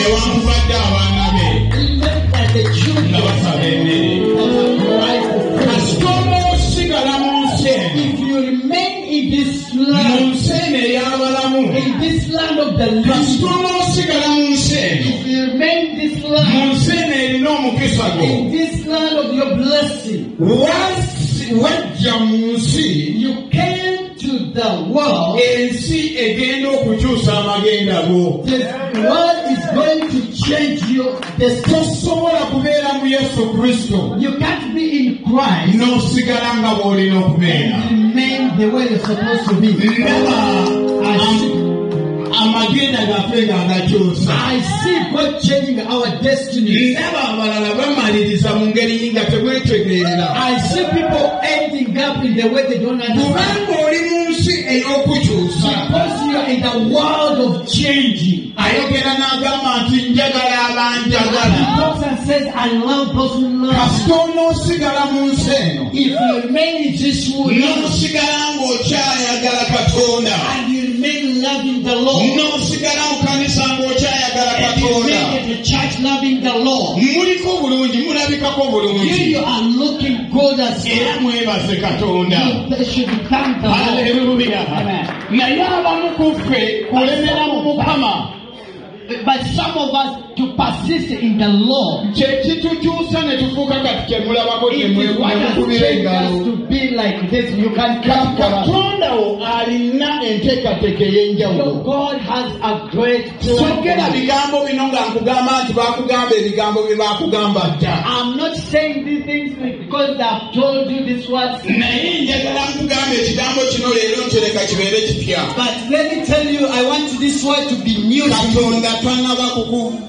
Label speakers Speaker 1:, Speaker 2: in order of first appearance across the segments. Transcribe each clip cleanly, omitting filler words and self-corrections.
Speaker 1: newankubadde abaana be nga basaba emmere kasita onoosigala mu nsi eno mu nsi eno ey'abalamu kasita onoosigala mu nsi eno mu nsi eno erina omukisa gwo wajja mu nsi ensi egenda okukyusa amagenda go.
Speaker 2: The world is going to change you.
Speaker 1: Tosobola kubeera mu Yesu Kristo.
Speaker 2: You can't be in Christ
Speaker 1: n'osigala nga bw'olina okubeera.
Speaker 2: and remain the way you're supposed to be.
Speaker 1: Amagenda gaffe ng'agakyusa.
Speaker 2: I see God changing our destiny.
Speaker 1: Ndaba abalala bamaliriza mu ngeri nga tebwetegeera.
Speaker 2: I see people ending up in the way they don't understand.
Speaker 1: Kubanga oli mu nsi ey'okukyusa.
Speaker 2: Because you are in the world of changing.
Speaker 1: Ayogera n'agamba nti njagala abanjagala.
Speaker 2: He talks and says, I love those who love.
Speaker 1: Kasita onoosigala mu nsi eno.
Speaker 2: If you remain in this world
Speaker 1: n'osigala ng'okyayagala Katonda.
Speaker 2: and you remain loving the Lord,
Speaker 1: n'osigala mu kanisa ng'okyayagala
Speaker 2: and you
Speaker 1: Katonda.
Speaker 2: remain in the church loving the Lord,
Speaker 1: muliko bulungi, mulabikako bulungi.
Speaker 2: you are looking good as
Speaker 1: Era
Speaker 2: well.
Speaker 1: mwebaze Katonda.
Speaker 2: You should thank the Lord.
Speaker 1: Haleluya.
Speaker 2: Amen.
Speaker 1: Naye abamu ku ffe kulemera mu Mukama
Speaker 2: But some of us, to persist in the Lord,
Speaker 1: kye kitukyusa ne tufuuka kati kye mulabako
Speaker 2: it is what has
Speaker 1: temukubira
Speaker 2: changed us
Speaker 1: engalo.
Speaker 2: to be like this. You can clap for us.
Speaker 1: Katonda wo alina enteekateeka ey'enjawulo.
Speaker 2: God has a great
Speaker 1: Sogera
Speaker 2: plan.
Speaker 1: bigambo bino nga nkugamba nti baakugamba ebigambo bye baakugamba dda.
Speaker 2: I'm not saying these things because I've told you this words.
Speaker 1: Naye njagala nkugamba ekigambo kino leero ntereka kibeere kipya.
Speaker 2: But let me tell you, I want this word to be new to you.
Speaker 1: Katonda tanaba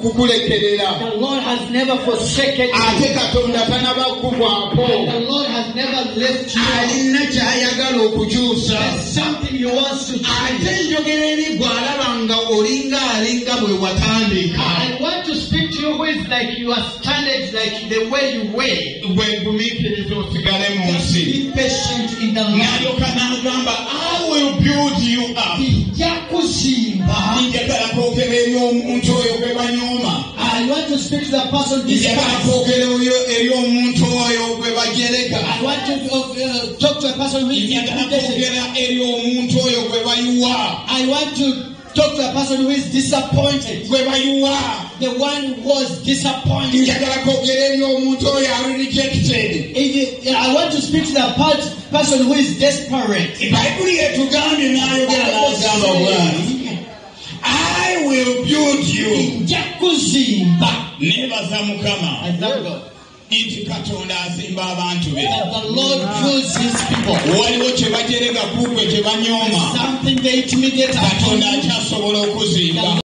Speaker 1: kukulekerera.
Speaker 2: The Lord has never forsaken you.
Speaker 1: Ate Katonda tanaba kukuvaapo.
Speaker 2: The Lord has never left you.
Speaker 1: Alina ky'ayagala okukyusa.
Speaker 2: There's something He wants to
Speaker 1: Ate
Speaker 2: change.
Speaker 1: njogera eri gwe alaba nga olinga alinga bwe watandika.
Speaker 2: I want to speak to you who is like you are standard, like the way you were.
Speaker 1: Bwegumiikiriza osigale mu
Speaker 2: Just
Speaker 1: nsi.
Speaker 2: be patient in the Lord.
Speaker 1: N'alyoka n'agamba I will build you up.
Speaker 2: Yakuzimba.
Speaker 1: Njagala kwogera eri omuntu oyo gwe banyooma.
Speaker 2: I want to speak to the person
Speaker 1: Njagala
Speaker 2: despised.
Speaker 1: kwogera eri omuntu oyo gwe bajereka.
Speaker 2: I want to talk to a person who is
Speaker 1: Njagala
Speaker 2: intimidated.
Speaker 1: kwogera eri omuntu oyo gwe bayuwa.
Speaker 2: I want to talk to a person who is disappointed.
Speaker 1: Gwe bayuwa.
Speaker 2: The one who was disappointed.
Speaker 1: Njagala kwogera eri omuntu oyo ali rejected.
Speaker 2: I want to speak to the person who is desperate.
Speaker 1: Bayibuli yetugambye n'ayogera n'agamba bw'ati. I will build you.
Speaker 2: Yakuzimba.
Speaker 1: Neebaza Mukama.
Speaker 2: I thank God
Speaker 1: Nti Katonda azimba abantu be.
Speaker 2: that the Lord builds His people.
Speaker 1: Waliwo kye bajereka kugwe kye banyooma.
Speaker 2: Something they intimidate us.
Speaker 1: Katonda akyasobola okuzimba.